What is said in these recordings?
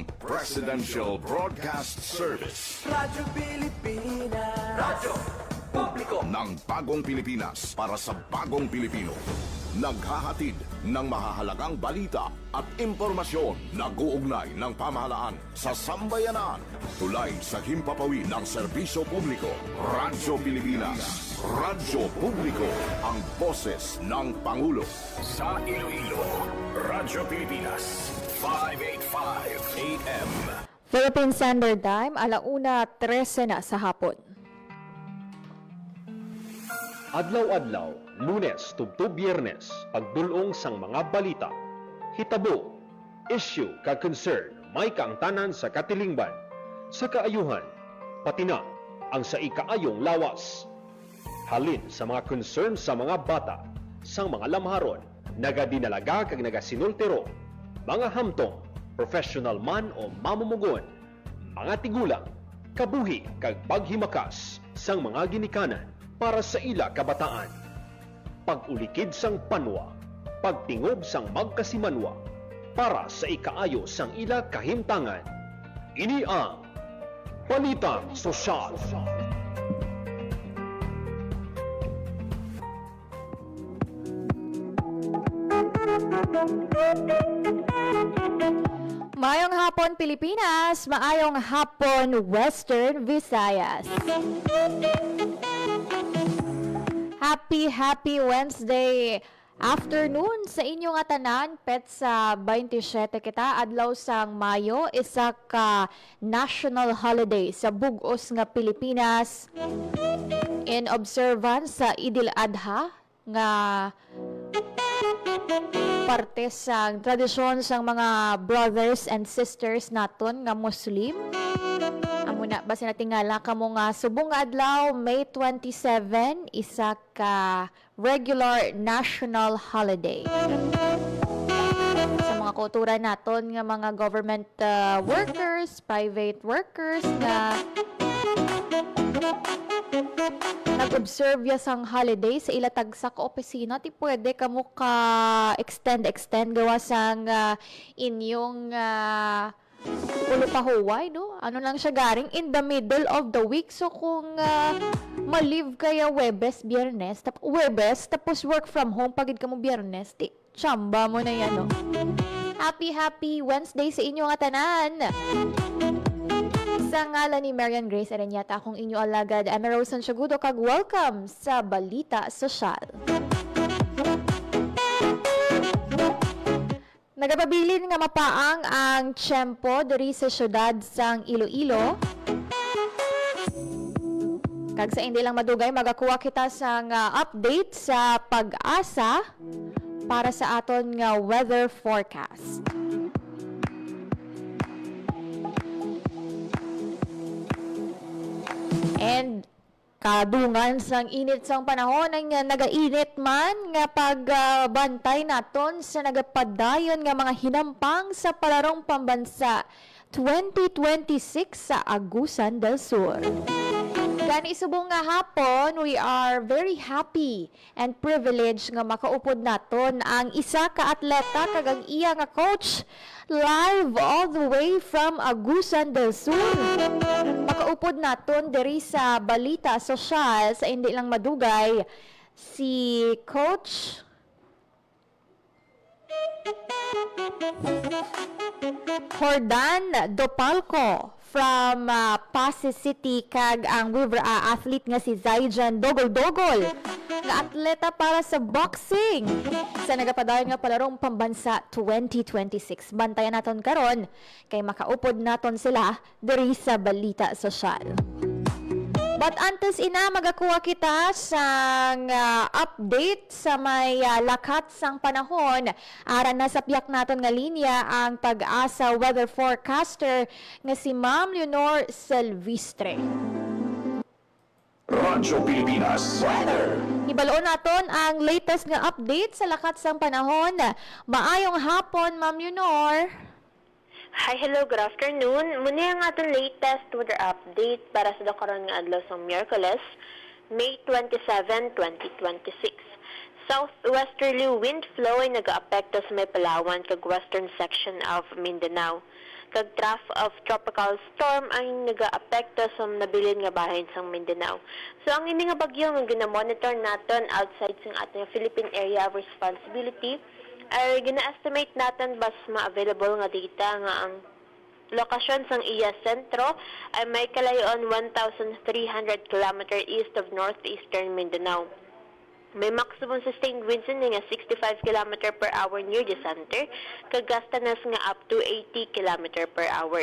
ng Presidential Broadcast Service. Radyo Pilipinas. Radyo Publiko Ng bagong Pilipinas para sa bagong Pilipino. Naghahatid ng mahahalagang balita at impormasyon na guugnay ng pamahalaan sa sambayanan. Tulay sa himpapawid ng serbisyo publiko. Radyo Pilipinas. Radyo Publiko. Ang boses ng Pangulo. Sa Iloilo, Radyo Pilipinas. 585 AM. Philippine Standard Time, 1:13 na sa hapon. Adlaw-adlaw, Lunes tubto Biyernes, pagdulong sang mga balita. Hitabo, issue kag concern, may kaangtanan sa katilingban, sa kaayuhan, pati na ang sa ikaayong lawas. Halin sa mga concern sa mga bata, sang mga lamharon, nagadinalaga kag nagasinultero, mga hamtong, professional man o mamumugon, mga tigulang, kabuhi kag paghimakas sang mga ginikanan para sa ila kabataan. Pag-ulikid sang panwa, pagtingob sang magkasimanwa, para sa ikaayo sang ila kahimtangan. Ini ang Balitang Sosyal. Maayong hapon Pilipinas, maayong hapon Western Visayas. Happy Wednesday afternoon sa inyong tanan. Pet sa 27 kita adlaw sang Mayo, isa ka national holiday sa bug-os nga Pilipinas in observance sa Idil Adha nga parte sa tradisyon sang mga brothers and sisters naton nga Muslim. Amo na basi natingala kamo nga subong nga adlaw May 27, isa ka regular national holiday. Sa mga kultura naton nga mga government workers, private workers nga nag-observe ya sang holiday sa ila tagsa ka opisina, ti pwede kamo ka extend gawa sang inyong ulo pa huway, no? Ano lang siya garing in the middle of the week. So kung ma-leave kaya Webes, Biyernes, tapos work from home pagid kamo Biyernes, ti chamba mo na yan, no? Happy Wednesday sa inyo nga tanan. Sa ngalan ni Marian Grace Arenyata, akong inyo alagad, Emerosan Siagudo, kag welcome sa Balita Sosyal. Nagapabilin nga mapaang ang tiyempo diri sa syudad sang Iloilo. Kag sa hindi lang madugay, magakuha kita sang update sa pag-asa para sa aton nga weather forecast. And kadungan sang init sang panahon ang nagainit man nga pagbantay naton sa nagapadayon nga mga hinampang sa palarong pambansa 2026 sa Agusan del Sur. Gani subong nga hapon, we are very happy and privileged nga makaupod naton ang isa ka atleta kag ang iya nga coach live all the way from Agusan del Sur. Makaupod naton diri sa Balita Sosyal sa hindi lang madugay si Coach Jordan Dopalco from Pasig City, kag ang athlete nga si Zaijan Dogol nga atleta para sa boxing sa nagapadayon nga palarong pambansa 2026. Bantayan naton karon kay makaupod naton sila diri sa Balita Sosyal. But antes ina, magakuha kita sa update sa may lakat sang panahon. Aran nasapyak naton nga linya ang pag-asa weather forecaster nga si Ma'am Leonor Silvestre. Radyo Pilipinas Weather. Ibaloon naton ang latest nga update sa lakat sang panahon. Maayong hapon, Ma'am Leonor. Hi, hello, good afternoon. Muna ang atong latest weather update para sa karon nga adlaw sa Miyerkules, May 27, 2026. Southwesterly wind flow ay nag-aapekto sa may Palawan kag western section of Mindanao. kag trough of tropical storm ang nagaapekto sa nabilin nga bahin sa Mindanao. So ang ini nga bagyo nga gina-monitor naton outside sa ating Philippine Area of Responsibility ay gina-estimate natin bas ma-available nga data nga ang lokasyon sang iya sentro ay may kalayoan 1,300 km east of northeastern Mindanao. May maximum sustained winds nga 65 km per hour near the center, kagastanas nga up to 80 km per hour.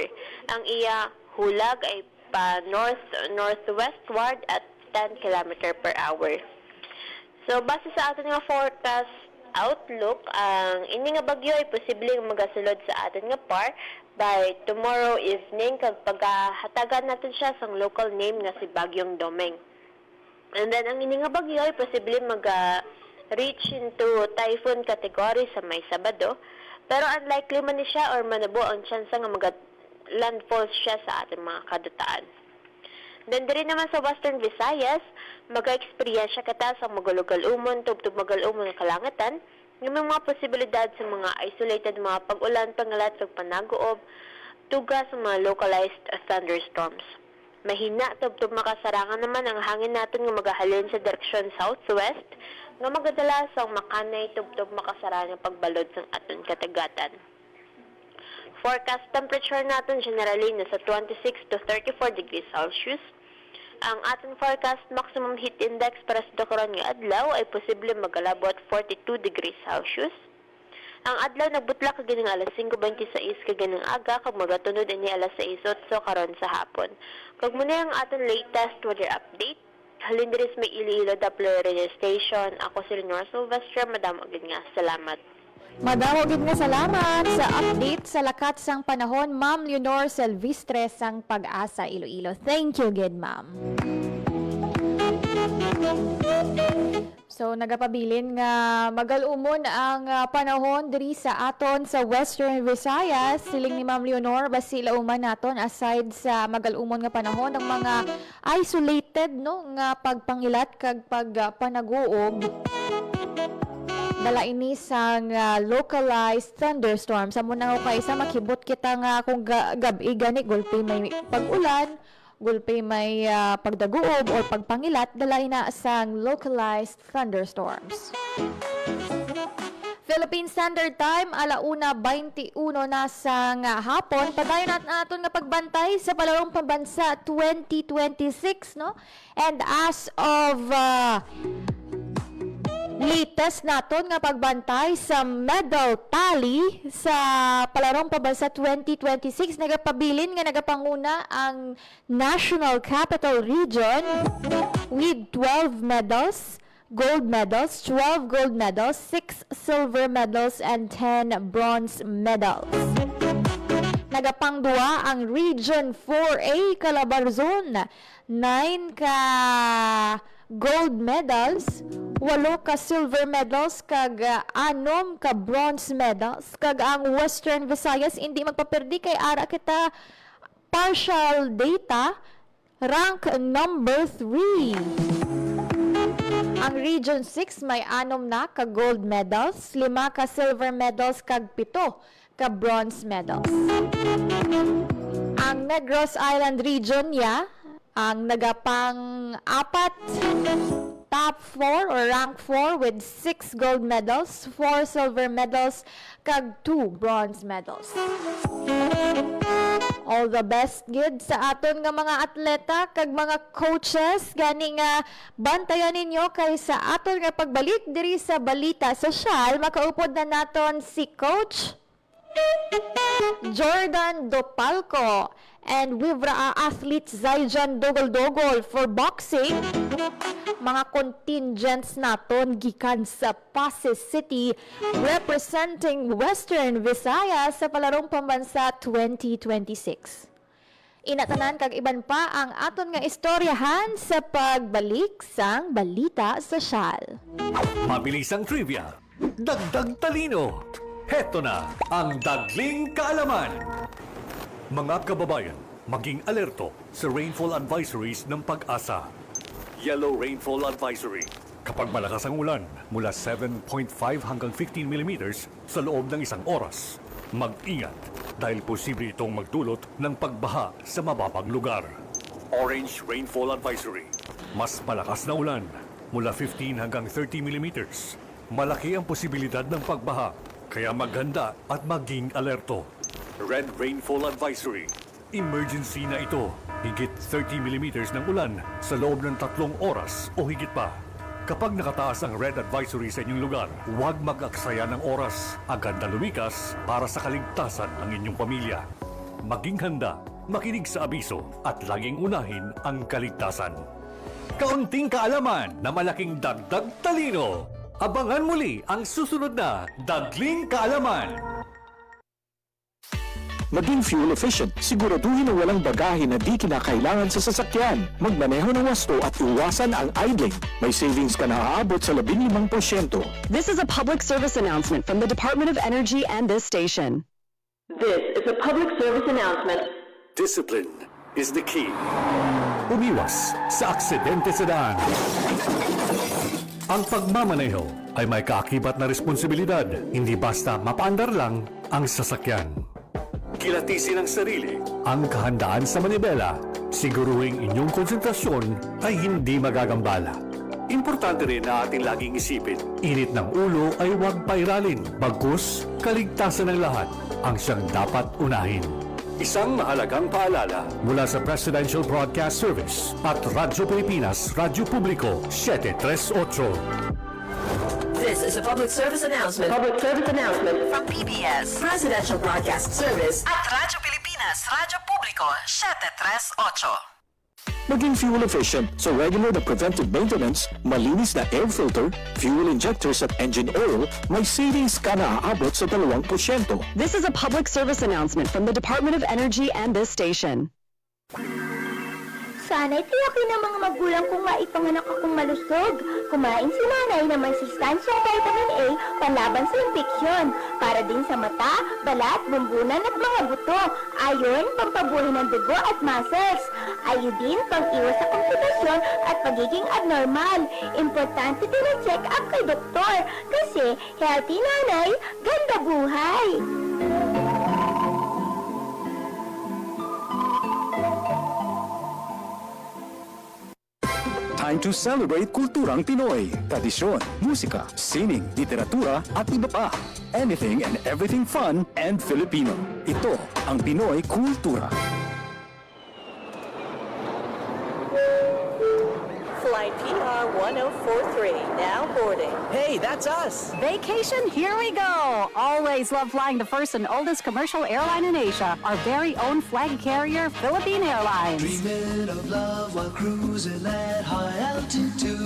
Ang iya hulag ay pa north-northwestward at 10 km per hour. So, base sa atin nga forecast outlook, ang ini nga bagyo ay posibleng magasulod sa atin nga par by tomorrow evening kag paghatagan natin siya sa local name nga si Bagyong Domeng. And then, ang ini nga bagyo ay posibleng reach into typhoon category sa may Sabado, pero unlikely man ni siya or manabo ang chance nga landfall siya sa ating mga kadutaan. Then, diri naman sa Western Visayas, mag-experience siya kata sa magalog-galumon, tubtub magalumon ng kalangatan, yung mga posibilidad sa mga isolated mga pag-ulan, pangalat, ug panagoob, tuga sa mga localized thunderstorms. Mahina, tubtub makasarangan naman ang hangin natin nga magahalin sa direksyon southwest, nga magadala sa makanay, tubtub makasarangan pagbalod sa aton katagatan. Forecast temperature natin generally nasa 26 to 34 degrees Celsius. Ang ating forecast maximum heat index para sa karon nga adlaw ay posible magalabot 42 degrees Celsius. Ang adlaw nagbutla kaganing alas 5:26 kaganing aga kag magatunod ini alas 6:08 karon sa hapon. Kag muna ang ating latest weather update. Halin diri sa may Iloilo Doppler Radio Station. Ako si Lenore Silvestre. Madam agad nga. Salamat. Madawagin nga salamat sa update sa lakat sang panahon, Ma'am Leonor Silvestre sang Pag-asa Iloilo. Thank you, good ma'am. So, nagapabilin nga magalumon ang panahon diri sa aton sa Western Visayas. Siling ni Ma'am Leonor, basila uman naton aside sa magalumon nga panahon ng mga isolated no nga pagpangilat kag pagpanaguog. Dala ini sang localized thunderstorm. Sa muna ko kaysa makibot kita nga kung gabi gani gulpi may pag-ulan, gulpi may pagdaguob or pagpangilat, dala ina sang localized thunderstorms. Philippine Standard Time, 1:21 na sang hapon. Padayon natin nga pagbantay sa palarong pambansa 2026, no? And as of latest naton nga pagbantay sa medal tally sa palarong pambansa 2026, nagapabilin nga nagapanguna ang National Capital Region with 12 medals, gold medals, 12 gold medals, 6 silver medals, and 10 bronze medals. Nagapangduwa ang Region 4A Calabarzon, 9 ka gold medals, 8 ka silver medals, kag 6 ka bronze medals. Kag ang Western Visayas hindi magpaperdi kay ara kita partial data, rank number 3. Ang Region 6 may 6 na ka gold medals, 5 ka silver medals, kag 7 ka bronze medals. Ang Negros Island Region ang nagapang 4 top 4 or rank 4 with 6 gold medals, 4 silver medals, kag 2 bronze medals. All the best gid sa aton nga mga atleta kag mga coaches, gani nga bantayan ninyo kay sa aton nga pagbalik diri sa Balita Sosyal. Makaupod na naton si Coach Jordan Dopalco and Wivra athlete Zaijan Dogol-Dogol for boxing. Mga contingents naton gikan sa Pasig City representing Western Visayas sa palarong pambansa 2026. Inatanan kag iban pa ang aton nga istoryahan sa pagbalik sang Balita Sosyal. Mabilisang trivia, dagdag talino. Heto na ang Dagling Kaalaman. Mga kababayan, maging alerto sa rainfall advisories ng Pag-asa. Yellow Rainfall Advisory. Kapag malakas ang ulan, mula 7.5 hanggang 15 millimeters sa loob ng isang oras, mag-ingat. dahil posible itong magdulot ng pagbaha sa mababang lugar. Orange Rainfall Advisory. Mas malakas na ulan, mula 15 hanggang 30 millimeters. Malaki ang posibilidad ng pagbaha, kaya maghanda at maging alerto. Red Rainfall Advisory. Emergency na ito. Higit 30 millimeters ng ulan sa loob ng 3 oras o higit pa. Kapag nakataas ang red advisory sa inyong lugar, huwag mag-aksaya ng oras. Agad na lumikas para sa kaligtasan ng inyong pamilya. Maging handa, makinig sa abiso at laging unahin ang kaligtasan. Kaunting kaalaman na malaking dagdag talino. Abangan muli ang susunod na Dagling Kaalaman. Maging fuel efficient, siguraduhin na walang bagahe na di kinakailangan sa sasakyan. Magmaneho ng wasto at iwasan ang idling. May savings ka na aabot sa 15%. This is a public service announcement from the Department of Energy and this station. This is a public service announcement. Discipline is the key. Umiwas sa aksidente sa daan. Ang pagmamaneho ay may kaakibat na responsibilidad, hindi basta mapaandar lang ang sasakyan. Kilatisin ang sarili, ang kahandaan sa manibela, siguruhing inyong konsentrasyon ay hindi magagambala. Importante rin na ating laging isipin, init ng ulo ay huwag pairalin, bagkus kaligtasan ng lahat ang siyang dapat unahin. Isang mahalagang paalala mula sa Presidential Broadcast Service at Radyo Pilipinas, Radyo Publiko 738. This is a public service announcement. Public service announcement. From PBS, Presidential Broadcast Service at Radyo Pilipinas, Radyo Publiko 738. Maging fuel efficient sa regular na preventive maintenance, malinis na air filter, fuel injectors at engine oil, may savings ka na aabot sa 2%. This is a public service announcement from the Department of Energy and this station. Sana'y tiyakin ng mga magulang kong maipanganak akong malusog. Kumain si nanay ng may sustansyang vitamin A panlaban sa impeksyon. Para din sa mata, balat, bumbunan at mga buto. Iron, pampabuhay ng dugo at muscles. Iodine, pang-iwas sa komplikasyon at pagiging abnormal. Importante din ang check-up kay doktor. Kasi healthy nanay, ganda buhay. Time to celebrate kulturang Pinoy. Tradisyon, musika, sining, literatura at iba pa. Anything and everything fun and Filipino. Ito ang Pinoy Kultura. Flight PR 1043, now boarding. Hey, that's us. Vacation, here we go! Always love flying the first and oldest commercial airline in Asia, our very own flag carrier, Philippine Airlines. Dreaming of love while cruising at high altitudes.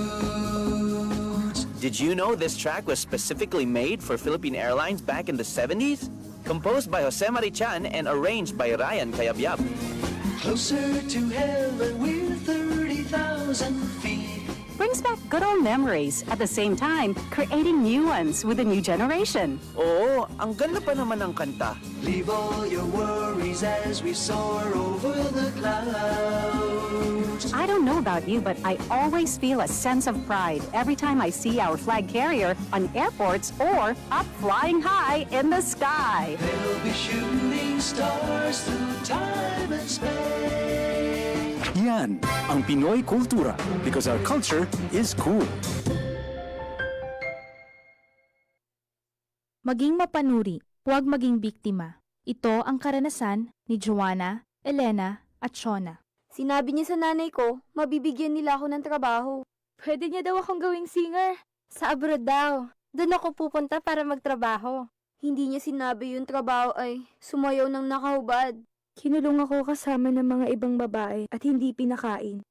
Did you know this track was specifically made for Philippine Airlines back in the 70s? Composed by Jose Marichan and arranged by Ryan Cayabyab. Closer to heaven with 30,000 feet. Brings back good old memories, at the same time, creating new ones with a new generation. Oo, ang ganda pa naman ng kanta. Leave all your worries as we soar over the clouds. I don't know about you, but I always feel a sense of pride every time I see our flag carrier on airports or up flying high in the sky. They'll be shooting stars through time and space. Yan ang Pinoy Kultura because our culture is cool. Maging mapanuri, huwag maging biktima. Ito ang karanasan ni Joanna, Elena at Shona. Sinabi niya sa nanay ko, mabibigyan nila ako ng trabaho. Pwede niya daw akong gawing singer. Sa abroad daw. Doon ako pupunta para magtrabaho. Hindi niya sinabi yung trabaho ay sumayaw ng nakahubad. Kinulong ako kasama ng mga ibang babae at hindi pinakain.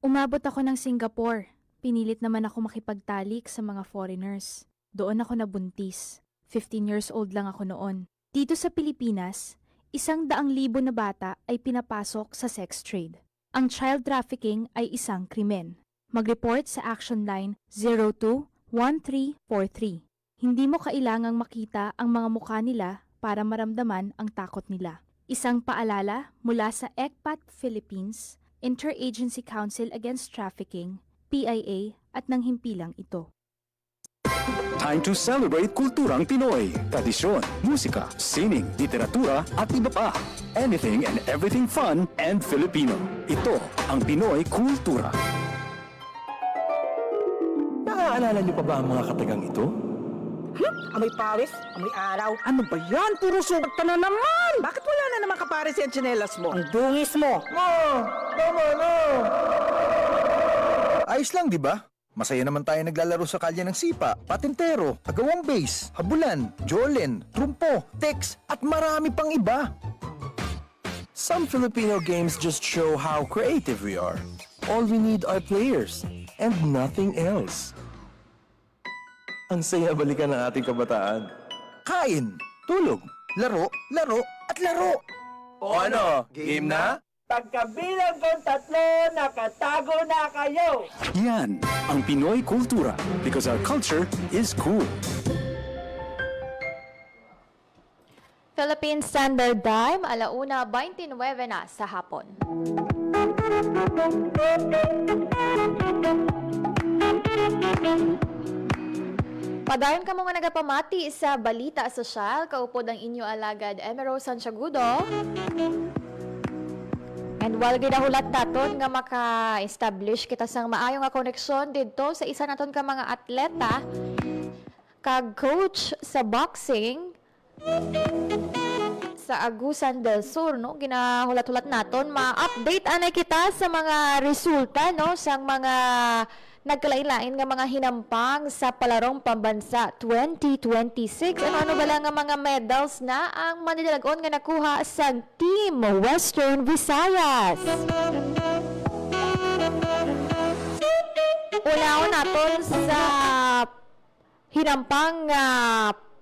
Umabot ako ng Singapore. Pinilit naman ako makipagtalik sa mga foreigners. Doon ako nabuntis. 15 years old lang ako noon. Dito sa Pilipinas, 100,000 na bata ay pinapasok sa sex trade. Ang child trafficking ay isang krimen. Mag-report sa Action Line 02-1343. Hindi mo kailangang makita ang mga mukha nila para maramdaman ang takot nila. Isang paalala mula sa ECPAT Philippines, Interagency Council Against Trafficking, PIA at ng himpilang ito. Time to celebrate kulturang Pinoy. Tradisyon, musika, sining, literatura at iba pa. Anything and everything fun and Filipino. Ito ang Pinoy Kultura. Naaalala niyo pa ba ang mga katagang ito? Amoy pawis, amoy araw. Ano ba yan? Puro sugat ka na naman. Bakit wala na naman kapares yung tsinelas mo? Ang dungis mo. Tama na! Ayos lang, di ba? Masaya naman tayo naglalaro sa kalye ng sipa, patintero, agawang base, habulan, jolen, trumpo, text, at marami pang iba. Some Filipino games just show how creative we are. All we need are players and nothing else. Ang saya balikan ng ating kabataan. Kain, tulog, laro, laro, at laro. O ano, game na? Pagkabilang kong 3, nakatago na kayo. Yan ang Pinoy Kultura because our culture is cool. Philippine Standard Time, 1:29 na sa hapon. Padayon ka mga nagapamati sa Balita Sosyal, kaupod ang inyo alagad Emero Santiagudo. And while ginahulat naton nga maka-establish kita sang maayong nga koneksyon dito sa isa naton ka mga atleta kag coach sa boxing sa Agusan del Sur, no? Ginahulat-hulat naton, ma-update anay kita sa mga resulta, no? Sang mga nagkalain-lain nga mga hinampang sa palarong pambansa 2026. Ano ba lang nga mga medals na ang manilalagon nga nakuha sa Team Western Visayas? Una naton sa hinampang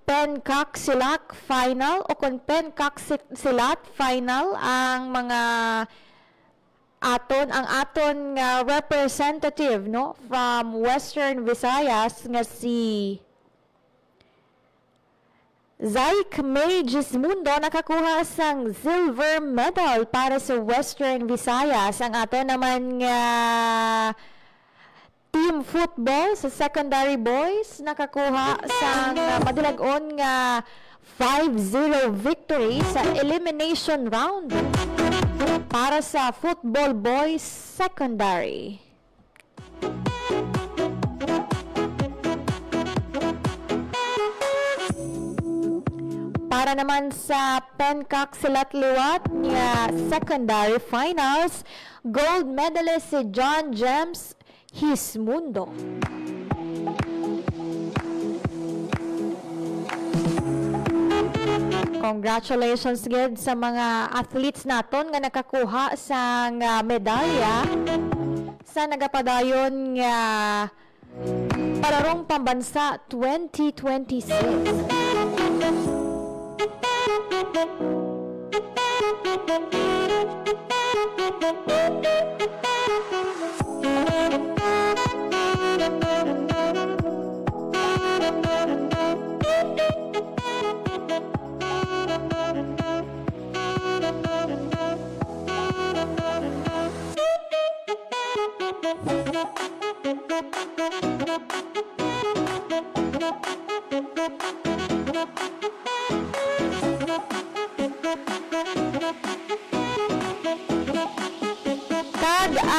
Pencak Silat Final o kung Pencak Silat Final ang mga ang aton nga representative, no, from Western Visayas nga si Zyke May Gismundo nakakuha sang silver medal para sa Western Visayas. Ang aton naman nga team football sa secondary boys nakakuha sang madilag-on nga 5-0 victory sa elimination round para sa football boys secondary. Para naman sa Pencak Silat Liwat nga secondary finals, gold medalist si John James Hismundo. Congratulations gid sa mga athletes naton nga nakakuha sa medalya sa nagapadayon nga palarong pambansa 2026.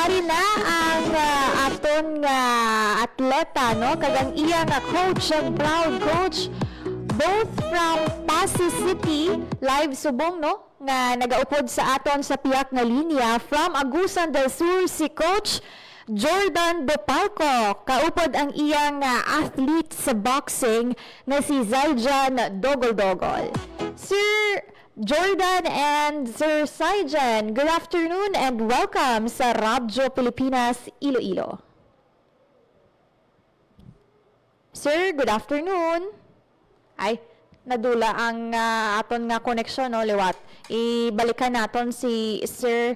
Ari na ang aton nga atleta, no, kagang iya nga coach and proud coach both from Pasig City live subong, no, nga nagaupod sa aton sa piyak nga linya from Agusan del Sur si coach Jordan Dopalco. Kaupod ang iyang athlete sa boxing na si Zaijan Dogol-Dogol. Sir Jordan and Sir Saijan, good afternoon and welcome sa Radyo Pilipinas, Iloilo. Sir, good afternoon. Ay, nadula ang aton nga koneksyon, no, liwat. Ibalikan naton si Sir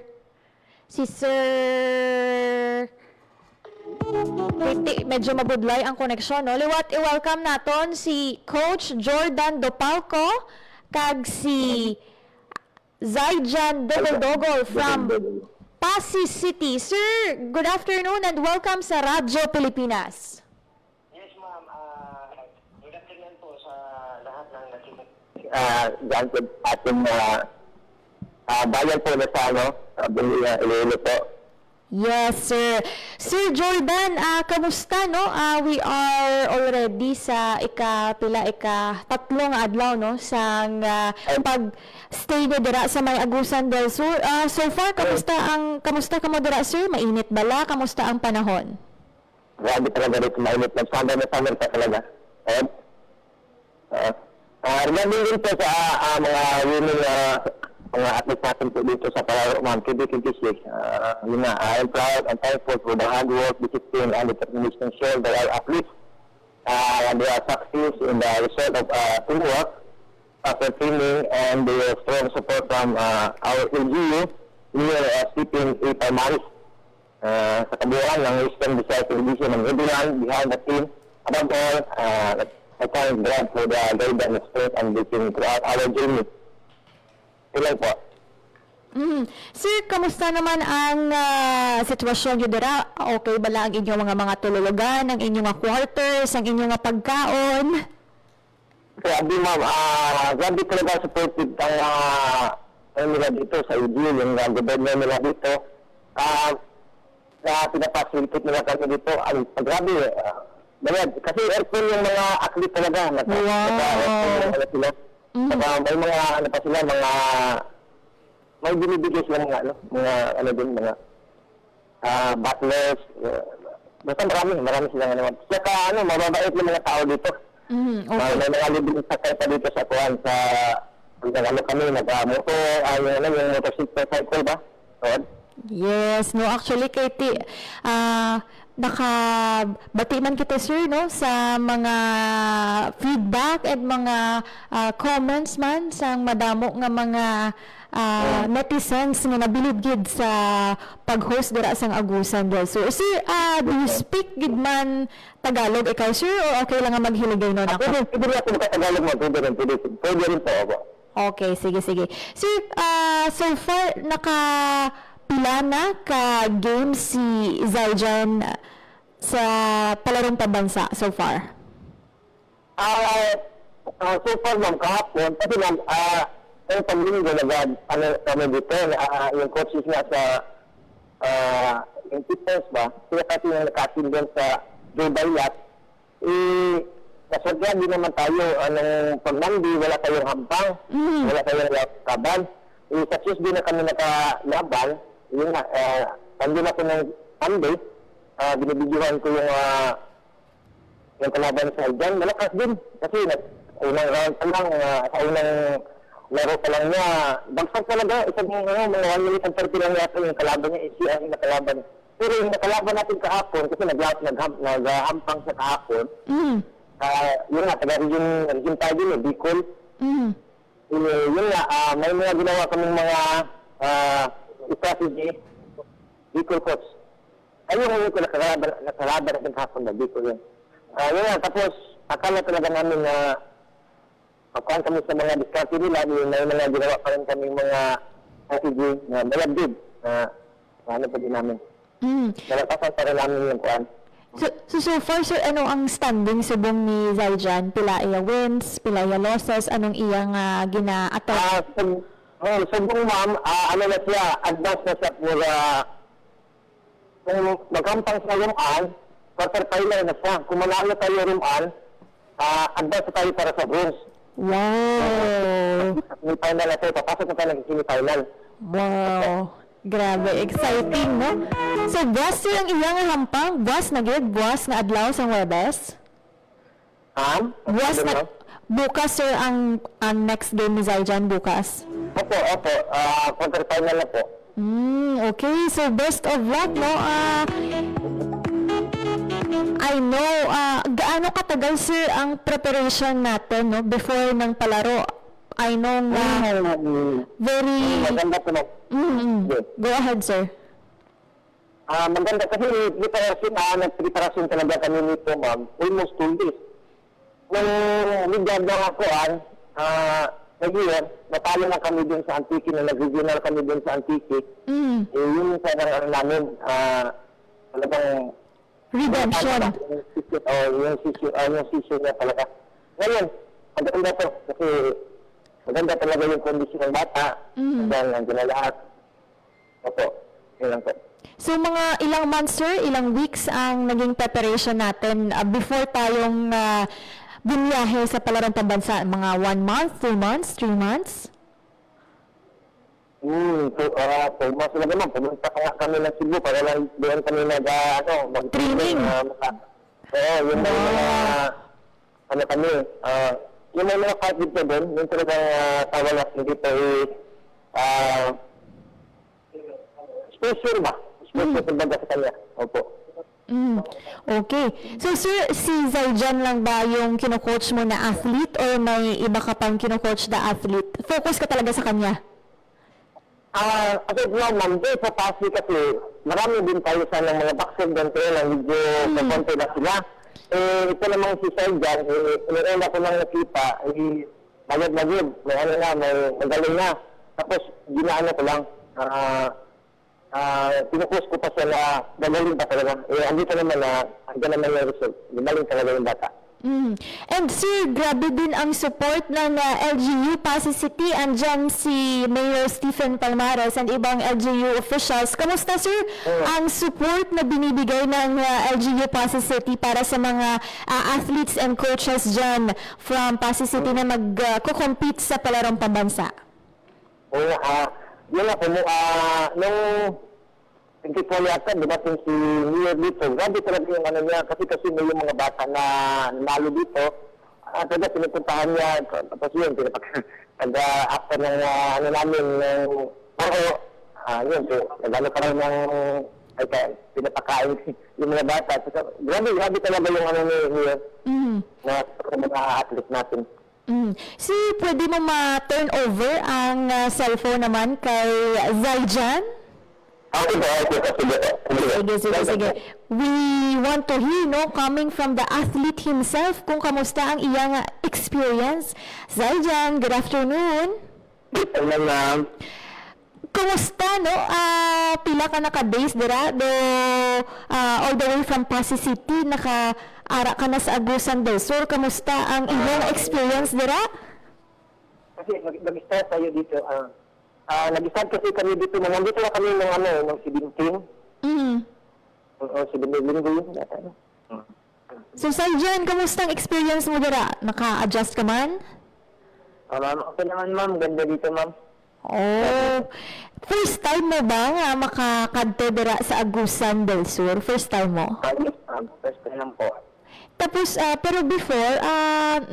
medyo mabudlay ang koneksyon, no. Liwat, i-welcome naton si Coach Jordan Dopalco kag si Zaijan Dogol from Pasig City. Sir, good afternoon and welcome sa Radyo Pilipinas. Yes, ma'am. dyan sa ating bayan po na sa Iloilo po. Yes, sir. Sir Jordan, kamusta, no? We are already sa tatlong adlaw, no? Sa pag-stay na dira sa may Agusan del Sur. So far, kamusta ka mo dira, sir? Mainit bala? Kamusta ang panahon? Grabe talaga rito, mainit. Summer pa talaga. Regarding din po sa mga women mga athletes natin po dito sa Palaro, ma'am, 2026, yun nga, I'm proud and thankful for the hard work, discipline, and determination shown by our athletes. They are success in the result of teamwork, after training, and the strong support from our LGU, near Sleeping A. Maris, sa kabuuan ng Eastern Visayas Division and everyone behind the team. Above all, I thank God for the guidance and strength and blessing throughout our journey. Ilan po. Sir, kamusta naman ang sitwasyon nyo dira? Okay ba lang ang inyong mga tululugan, ang inyong quarters, ang inyong pagkaon? Grabe, ma'am. Grabe talaga supported ang nila dito sa UG, yung government nila dito. Pinapasilitate nila kami dito. Grabe. Kasi aircon yung mga athlete talaga. Wow. May mga may binibigay sila mga butlers, basta marami silang saka mababait ng mga tao dito. Okay. May mga libreng sakay pa dito sa kuwan sa kami nag-motor, yung motorcycle ba? Yes, no, actually Katie, nakabati man kita, sir, no, sa mga feedback at mga comments man sa madamo nga mga netizens nga nabilib gid sa pag-host dira sang Agusan del Sur. Sir, do you speak gid man Tagalog ikaw, sir, o okay lang nga maghiligay no nako? Pwede ako Tagalog mo, pwede rin po ako. Okay, sige. Sir, so far pila na ka game si Zaijan sa palarong pabansa so far? So far, ma'am, kahapon, kasi ma'am, yung paglinggo kami dito, yung coaches nga sa yung fitness ba, sila kasi yung nakasin doon sa Joe Bayat, nasadya din naman tayo, pag-Monday, wala tayong hampang, wala tayong laban. Sa Tuesday na kami nakalaban, yun nga, nandun ako ng Monday, binibidyohan ko yung kalaban sa dyan. Malakas din. Kasi unang round pa lang, sa unang laro pa lang niya, bagsak talaga. Isang mga 1 minute and 30 lang yata yung kalaban niya, siya ang nakalaban. Pero yung nakalaban natin kahapon, kasi naghampang sa kahapon, yun nga, taga-region tayo din, Bicol. Yun nga, may mga ginawa kaming mga strategy, Bicol coach. Ayun ko nakalaban natin kahapon na Bicol yun. Yun nga, tapos akala talaga namin na pagkuhan kami sa mga diskarte nila, may mga ginawa pa rin kaming mga strategy na malabdib na ano pa din namin. Nalatasan pa rin namin yung kuhan. So far, sir, ano ang standing subong ni Zaijan? Pila iya wins, pila iya losses, anong iyang gina-attack? Subong, ma'am, ano na siya, advance na siya for kung magkampang sa rumaan, quarter final na siya. Kung manalo tayo rumaan, advance na tayo para sa bronze. Wow! Semi-final na tayo, papasok na tayo ng semi-final. Wow! Grabe, exciting, no? So, buwas sir ang iyang hampang? Buwas na gid? Buwas na adlaw sa Huwebes? Buwas na... Bukas, sir, ang next game ni Zaijan bukas? Opo. Quarter final na po. Okay, so best of luck, no? I know, gaano katagal, sir, ang preparation natin, no? Before ng palaro? I know very... Maganda po na. Go ahead, sir. Maganda kasi nagpreparasyon talaga kami nito, ma'am. Almost 2 days. Nung ligyad na ako, nag-iwan, natalo na kami din sa Antique, na nag-regional kami din sa Antique. Yun sa namin, talagang... Redemption. Yung sisyo niya talaga. Ngayon, maganda to, kasi maganda talaga yung kondisyon ng bata. Hanggang nandiyan na lahat. Opo, yun lang po. So mga ilang months, sir, ilang weeks ang naging preparation natin before tayong bumiyahe sa palarong pambansa? Mga 1 month, 2 months, 3 months? 2 months na naman. Pumunta pa nga kami ng Cebu para lang doon kami Training? Yung mga, kami, yung mga fight dito doon, yung talagang tawa natin dito is, special ba? Special kumbaga sa kanya. Opo. Okay. So, sir, si Zaijan lang ba yung kino-coach mo na athlete or may iba ka pang kino-coach na athlete? Focus ka talaga sa kanya? Kasi ma'am, sa Pasig kasi marami din tayo sa mga boxer doon kaya lang medyo kakonti na sila. Ito namang si Zaijan, iniuna ko lang nakita, magod-magod, may magaling na. Tapos, ginaano ko lang, pinukus ko pa siya na gagaling pa talaga. Andito naman na, andyan naman yung result. Gumaling talaga yung bata. And sir, grabe din ang support ng LGU Pasig City. Andyan si Mayor Stephen Palmares and ibang LGU officials. Kamusta sir ang support na binibigay ng LGU Pasig City para sa mga athletes and coaches dyan from Pasig City na mag-compete sa palarong pambansa? Yun ako, nung 24 yata, dumating si Mayor dito. Grabe talaga yung niya, kasi may yung mga bata na nalo dito. Talaga pinupuntahan niya, tapos yun, after ng namin, yun, nagano ka rin ng, pinapakain yung mga bata. Grabe talaga yung ni Mayor, na mga athlete natin. Si, pwede mo ma-turn over ang cellphone naman kay Zaijan? Sige. We want to hear, coming from the athlete himself, kung kamusta ang iyang experience. Zaijan, good afternoon. Good afternoon, ma'am. Kumusta, pila ka naka-base dira, all the way from Pasig City, naka-ara ka na sa Agusan del Sur. Kamusta ang iyong experience dira? Kasi nag-start tayo dito, nag-start kasi kami dito, nandito na kami ng 17. 17 linggo yun. So, Zaijan, kamusta ang experience mo dira? Naka-adjust ka man? Ma'am, okay naman ma'am, ganda dito ma'am. First time mo ba nga makakadto dira sa Agusan del Sur? First time mo? Yes ma'am, first time lang po. Tapos, pero before,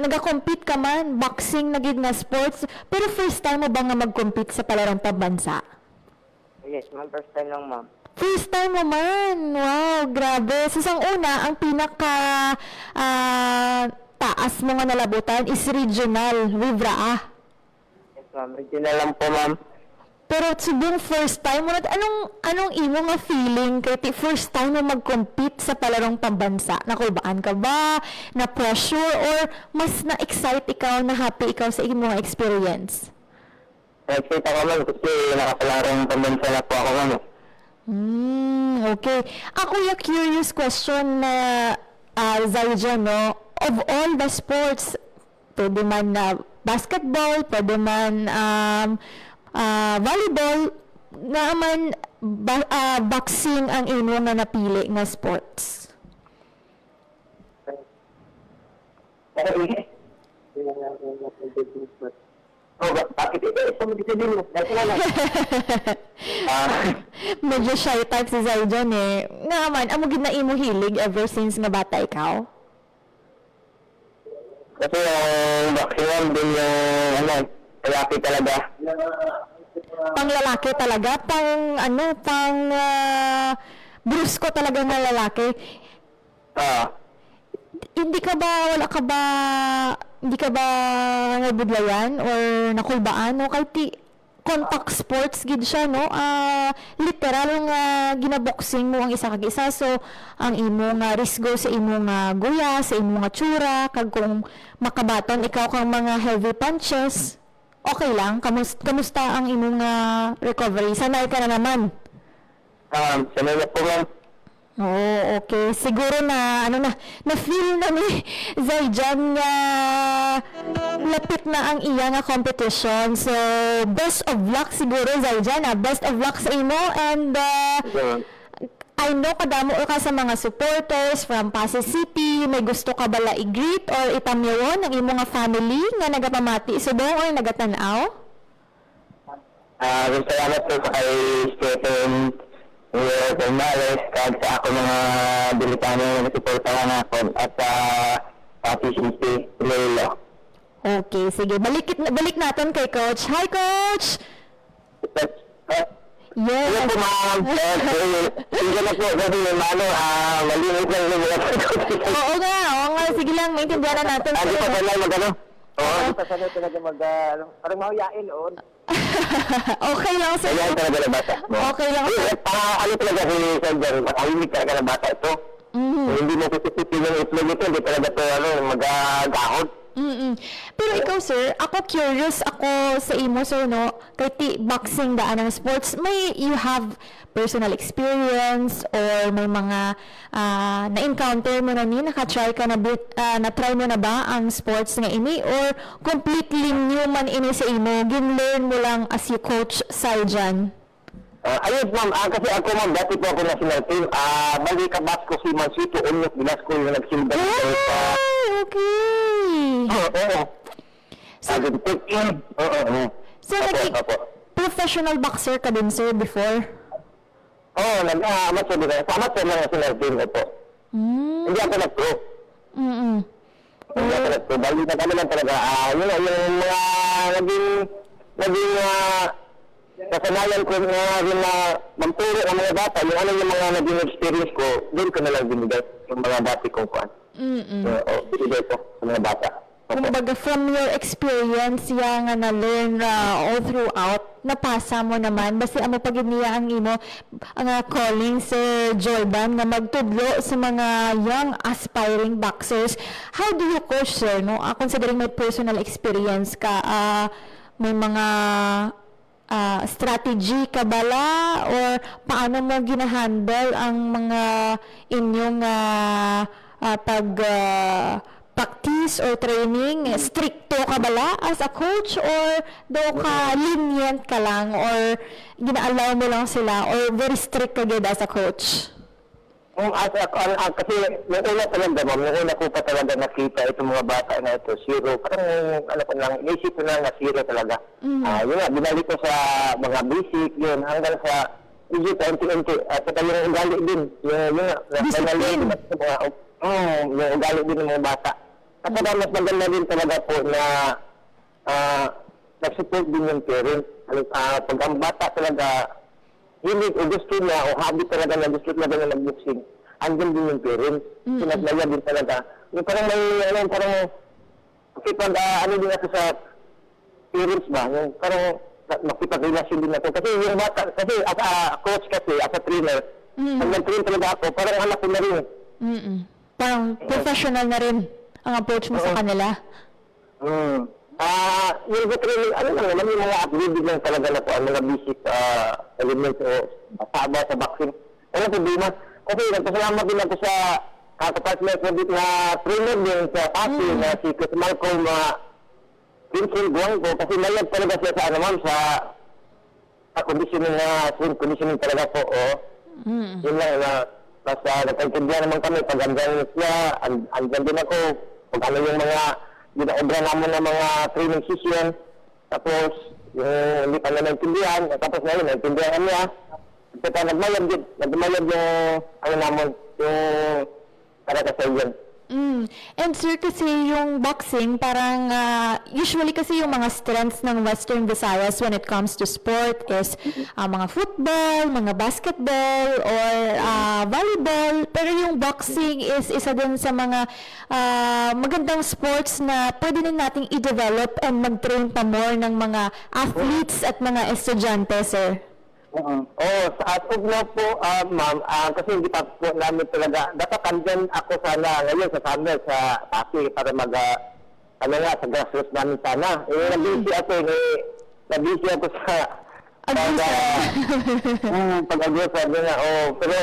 nag-compete ka man, boxing, naging na sports, pero first time mo ba nga mag-compete sa palarong pambansa? Yes ma'am, first time lang ma'am. First time mo man! Wow, grabe. So, sang una, ang pinaka taas mo nga nalabutan is regional, Wivraa. Yes ma'am, regional lang po ma'am. Pero subong first time mo, anong imo nga feeling kay first time mo mag-compete sa palarong pambansa? Nakulbaan ka ba? Na-pressure? Or mas na-excite ikaw, na happy ikaw sa imo experience? Na-excite ako ma'am kasi nakapalarong pambansa na po ako ma'am. Okay. Ako yung curious question na Zaijan, of all the sports, pwede man na basketball, pwede man volleyball, naman boxing ang imo nga napili nga sports. Bakit ito? Din mo. Medyo shy type si Zaijan Nga man, amo gid na imo hilig ever since nga bata ikaw? Kasi maximum din yung lalaki talaga. Pang lalaki talaga? Pang brusko talaga na lalaki? Hindi ka ba nabudlayan or nakulbaan kahit contact sports gid siya literal nga ginaboxing mo ang isa kag isa, so ang imo nga risgo sa imo nga guya, sa imo nga tsura, kag kung makabaton ikaw kang mga heavy punches, okay lang? Kamusta ang imo nga recovery? Sanay ka na naman? Sanay na po ma'am. Oh, okay. Siguro na, na-feel na ni Zayjan nga lapit na ang iya nga competition. So, best of luck siguro, Zayjan. Best of luck sa imo. And I know kadamo ka sa mga supporters from Pasay City. May gusto ka bala i-greet or itamyawan ang imo nga family nga nagapamati subong or nagatanaw? Salamat po sa kay Stephen Gonzales kag sa ako mga Bilitano na suportahan ako at sa PCC Lolo. Okay, sige. Balik natin kay Coach. Hi, Coach! Yes. Hello po, ma'am. Sige na po, kasi malinis lang yung mga Oo nga. Sige lang, maintindihan na natin. Hindi pa sanay mag-ano? Oo, hindi pa sanay talaga parang mahuyain, oo. Okay lang, sir. Kaya talaga na bata. Okay lang, sir. Ano talaga si Sandyan, makahimik talaga na bata ito. Hindi mo susipin yung itlog ito, hindi talaga ito mag-agahod. Pero ikaw, sir, ako curious ako sa imo, sir, no? Kay boxing daan ng sports, you have personal experience or may mga na-encounter mo na nakatry ka na-try mo na ba ang sports nga ini or completely new man ini sa imo, gin-learn mo lang as you coach Zayjan? Ayun, ma'am, kasi ako, ma'am, dati po ako national team. Bali kabas ko si Mansito Unyok, bilas ko yung nagsilda. Okay. Oo. So, naging professional boxer ka din, sir, before? Oo, nag-amateur din. Sa amateur lang national team ito. Hindi ako nag-pro. Hindi ako nag-pro. Bali na kami lang talaga. Yun yung mga naging kasanayan ko na magturo ng mga bata, yung mga naging experience ko, doon ko na lang binigay yung mga dati kong kuhan. Binigay ko sa mga bata. Kumbaga, from your experience, yang na-learn all throughout, napasa mo naman, basta amo pagid niya ang imo, ang calling Sir Jordan na magtudlo sa mga young aspiring boxers. How do you coach, sir, no? Considering may personal experience ka, may mga strategy ka bala or paano mo ginahandle ang mga inyong practice or training? Stricto ka bala as a coach or daw ka lenient ka lang or gina-allow mo lang sila or very strict ka gid as a coach? Kasi nung una talaga, ma'am, nung una ko pa talaga nakita itong mga bata na ito, zero, parang isip ko na zero talaga. Yun nga, binalik ko sa mga basic, yun, hanggang sa medyo unti-unti, at saka yung ugali din, yung discipline. Yung ugali din ng mga bata. At saka mas maganda din talaga po na nag-support din yung parents. Pag ang bata talaga, hilig o gusto niya o habit talaga na gusto talaga na nag-boxing, andyan din yung parents. Sinaglaya din talaga. Yung parang parang kasi pag din ako sa parents ba, yung parang makipag-relasyon din ako. Kasi yung bata, kasi as a coach kasi, as a trainer, pag nag-train talaga ako, parang anak ko na rin. Parang professional na rin ang approach mo sa kanila? Yung training, lang naman, yung mga activity lang talaga na po, ang mga basic elements o basaba sa boxing. Walang problema. Kasi nagpasalamat din ako sa kakapartner ko dito na trainer din sa Pasay na si Chris Malcolm Vincent Guangco kasi mayag talaga siya sa sa conditioning swing conditioning talaga po. Yun lang na basta nagkaintindihan naman kami pag andyan siya, andyan din ako pag ano yung mga ginaobra naman ng mga training session. Tapos, yung hindi pa na naintindihan. Tapos ngayon, naintindihan niya. Kasi nagmayag yung naman, yung karakasayan. And sir, kasi yung boxing, parang usually kasi yung mga strengths ng Western Visayas when it comes to sport is mga football, mga basketball, or volleyball. Pero yung boxing is isa din sa mga magandang sports na pwede din nating i-develop and mag-train pa more ng mga athletes at mga estudyante, sir. Sa as of now po, ma'am, kasi hindi pa po namin talaga, dapat andyan ako sana ngayon sa summer sa Pasay para sa grassroots namin sana. Nabisi ako sa Pag-agusan niya, pero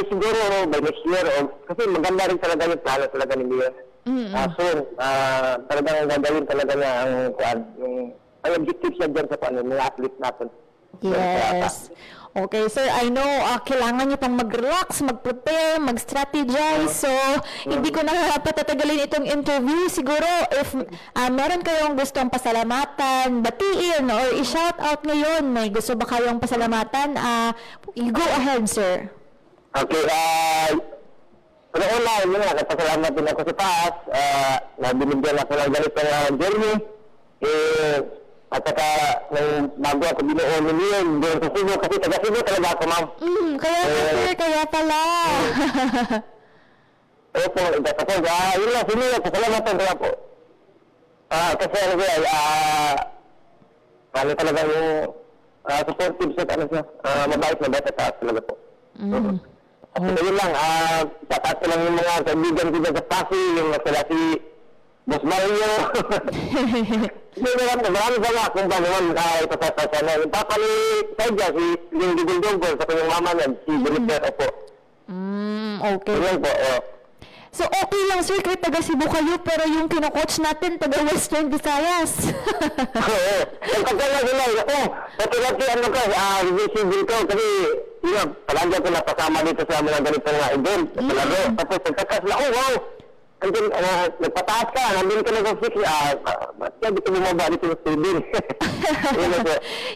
siguro, by next year, kasi maganda rin talaga yung plano talaga ni Mia. Soon, talagang gagawin talaga niya ang objective siya dyan sa mga athlete natin. Yes. Okay, sir, I know kailangan niyo pang mag-relax, mag-prepare, mag-strategize. So, hindi ko na patatagalin itong interview. Siguro, if meron kayong gustong pasalamatan, batiin, or i-shout out ngayon, may gusto ba kayong pasalamatan, you go ahead, sir. Okay, pero una, yun nga, nagpasalamat din ako sa taas, na binigyan ako ng ganitong journey, at saka, bago ako binuo ni Leon, doon sa Cebu, kasi taga Cebu talaga ako, ma'am. Kaya pala. Opo, kasi, yun lang, sige, pasalamatan ko lang po. Kasi, ano talaga yung supportive sa siya, mabait at taas talaga po. Kasi yun lang, tatas ko lang yung mga kaibigan ko dyan sa Pasig, yung sila si Boss Mario. Marami sa mga kung paano naman ipasasasa na. Yung papa ni Saidja, yung Dugol-Dugol, sa kanyang mama niya, si Benitez po. Okay. Yun lang po, So, okay lang, sir, kahit taga Cebu kayo, pero yung kino-coach natin, taga Western Visayas. Oo. Ang kagala sila, pati ano ko, revisible ko, kasi, yun, palagi ako napasama dito sa mga ganitong event, sa laro. Tapos, pagkakas na, wow! Andun, nagpataas ka, nandun ka na sa 6, ba't ka dito bumaba dito sa student?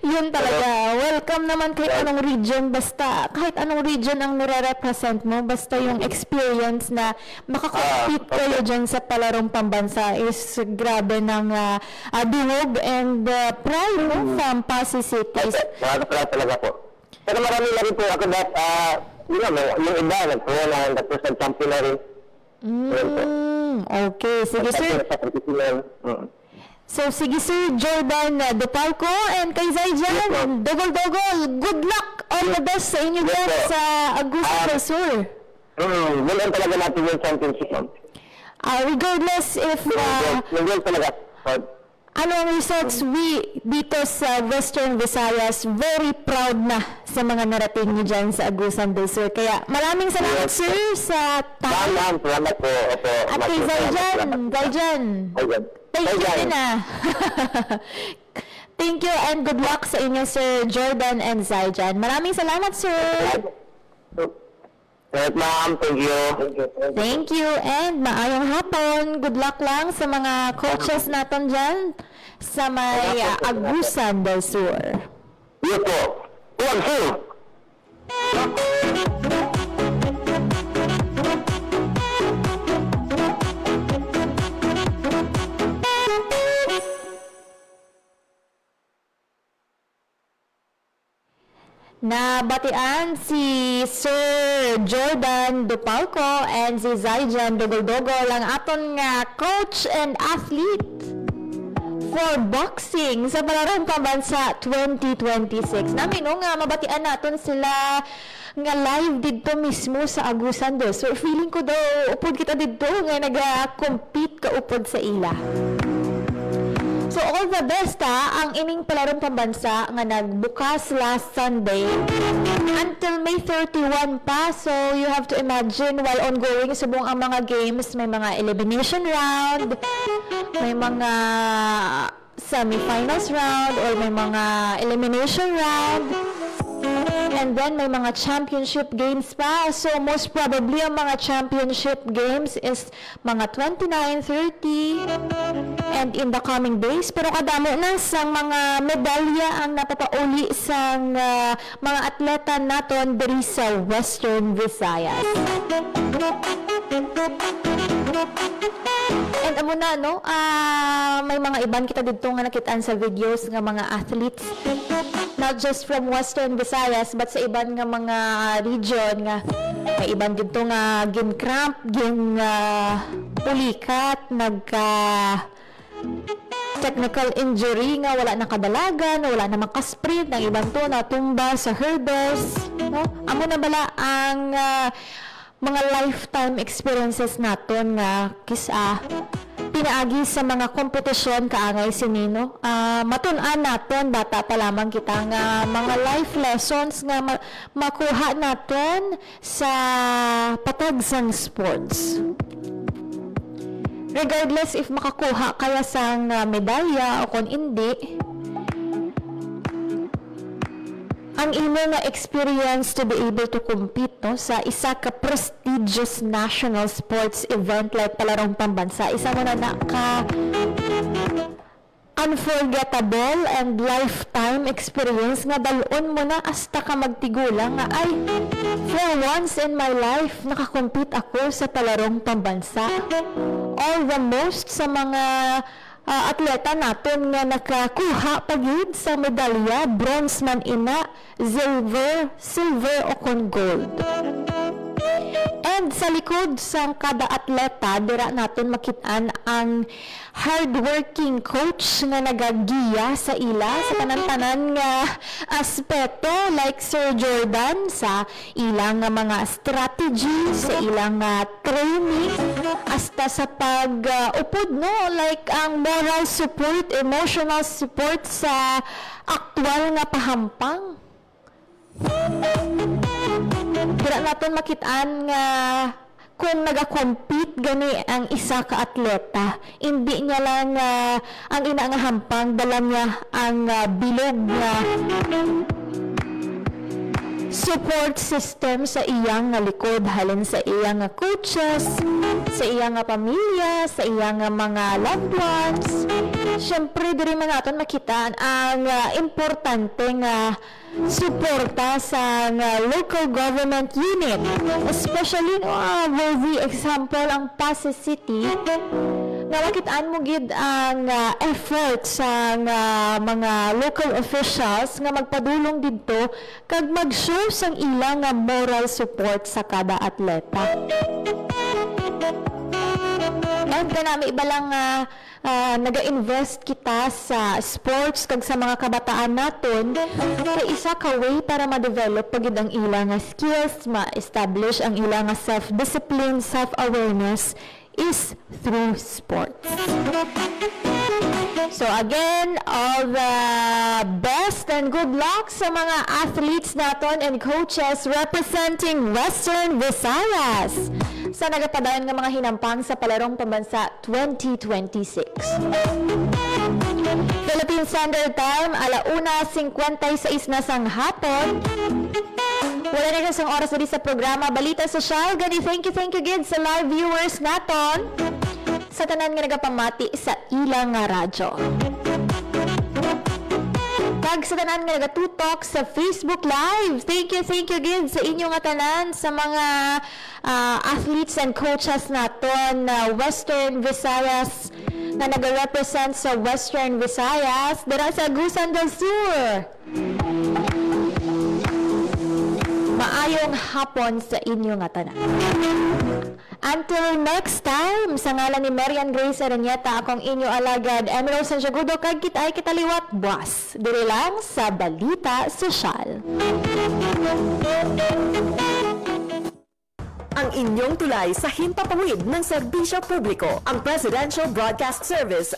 Yun talaga. Welcome naman kahit anong region, basta kahit anong region ang nire-represent mo, basta yung experience na makakompete kayo dyan sa palarong pambansa is grabe ng duwog and pride from Pasig City. Nakaka-proud talaga po. Pero marami na rin po ako yung iba, tapos nag-champion na rin. Okay, sige sir. So sige sir, Jordan Dupalco and kay Zaijan, Dogol, good luck, all the best sa inyo dyan sa Agusan del Sur. Bulan talaga natin yung championship. Regardless if ano ang results, we dito sa Western Visayas very proud na sa mga narating niyo dyan sa Agusan del Sur. Kaya maraming salamat sir sa time. Salamat po. At kay Zaijan, thank you din Thank you and good luck sa inyo sir Jordan and Zaijan. Maraming salamat sir. Ma'am, thank you. Thank you and maayong hapon. Good luck lang sa mga coaches natin dyan sa may Agusan del Sur. Yes po. Nabatian si Sir Jordan Dupalco and si Zaijan Dogol-Dogol ang aton nga coach and athlete for boxing sa Palarong Pambansa 2026. Namin nga mabatian naton sila nga live dito mismo sa Agusan del Sur. Feeling ko daw upod kita dito nga naga-compete ka upod sa ila. So all the best ang ining Palarong Pambansa nga nagbukas last Sunday until May 31 pa. So you have to imagine while ongoing subong ang mga games, may mga elimination round, may mga semi-finals round, or may mga elimination round. And then may mga championship games pa. So most probably ang mga championship games is mga 29, 30 and in the coming days. Pero kadamo na sa mga medalya ang napapauli sa mga atleta naton diri sa Western Visayas. And amo na may mga iban kita dito nga nakitaan sa videos nga mga athletes, not just from Western Visayas but sa iban nga mga region nga may iban dito nga gin-cramp, pulikat, technical injury nga wala na kadalagan, wala na makasprint, ang ibang to natumba sa hurdles. Amo na bala ang mga lifetime experiences naton nga pinaagi sa mga kompetisyon kaangay si Nino. Matun-an naton bata pa lamang kita nga mga life lessons nga makuha naton sa patagsang sports. Regardless if makakuha kaya sang medalya o kung hindi, ang imo nga experience to be able to compete no, sa isa ka prestigious national sports event like palarong pambansa, isa mo na ka unforgettable and lifetime experience nga dalon mo na hasta ka magtigulang nga ay for once in my life nakakompete ako sa palarong pambansa. All the most sa mga atleta natin nga nakakuha pagid sa medalya, bronze man ina, silver o kon gold. And sa likod sa kada atleta, dira natin makitaan ang hardworking coach nga nagagiya sa ila sa tanan-tanan nga aspeto like Sir Jordan sa ilang nga mga strategy, sa ilang training, hasta sa pag-upod no, like ang moral support, emotional support sa aktual nga pahampang. Dira natin makitaan nga kung nagakompete gani ang isa ka atleta, hindi niya lang ang ina nga hampang, dala niya ang bilog nga support system sa iyang nga likod, halin sa iyang nga coaches, sa iyang nga pamilya, sa iyang nga mga loved ones. Siyempre, diri man natin makitaan ang importante nga suporta sa local government unit, especially worthy example ang Pasay City nga makitaan mo gid ang effort sa mga local officials nga magpadulong didto kag mag-show sang ilang moral support sa kada atleta. And kanami iba lang naga-invest kita sa sports kag sa mga kabataan naton kay isa ka way para ma-develop pagid ang ilang skills, ma-establish ang ilang self-discipline, self-awareness is through sports. So again, all the best and good luck sa mga athletes naton and coaches representing Western Visayas sa nagapadayon nga mga hinampang sa Palarong Pambansa 2026. Philippine Standard Time, 1:56 na sang hapon. Wala na kasang oras na sa programa Balita Sosyal. Gani, thank you gid sa live viewers naton sa tanan nga nagapamati sa ilang nga radyo. Kag sa tanan nga nagatutok sa Facebook Live. Thank you gid sa inyo nga tanan sa mga athletes and coaches naton na Western Visayas na nag-represent sa Western Visayas dira sa Agusan del Sur. Maayong hapon sa inyo nga tanan. Until next time, sa ngalan ni Marian Grace Aranyeta, akong inyo alagad, Emerald Santiagudo, kag kita ay kitaliwat buwas. Diri lang sa Balita Sosyal. Ang inyong tulay sa himpapawid ng serbisyo publiko, ang Presidential Broadcast Service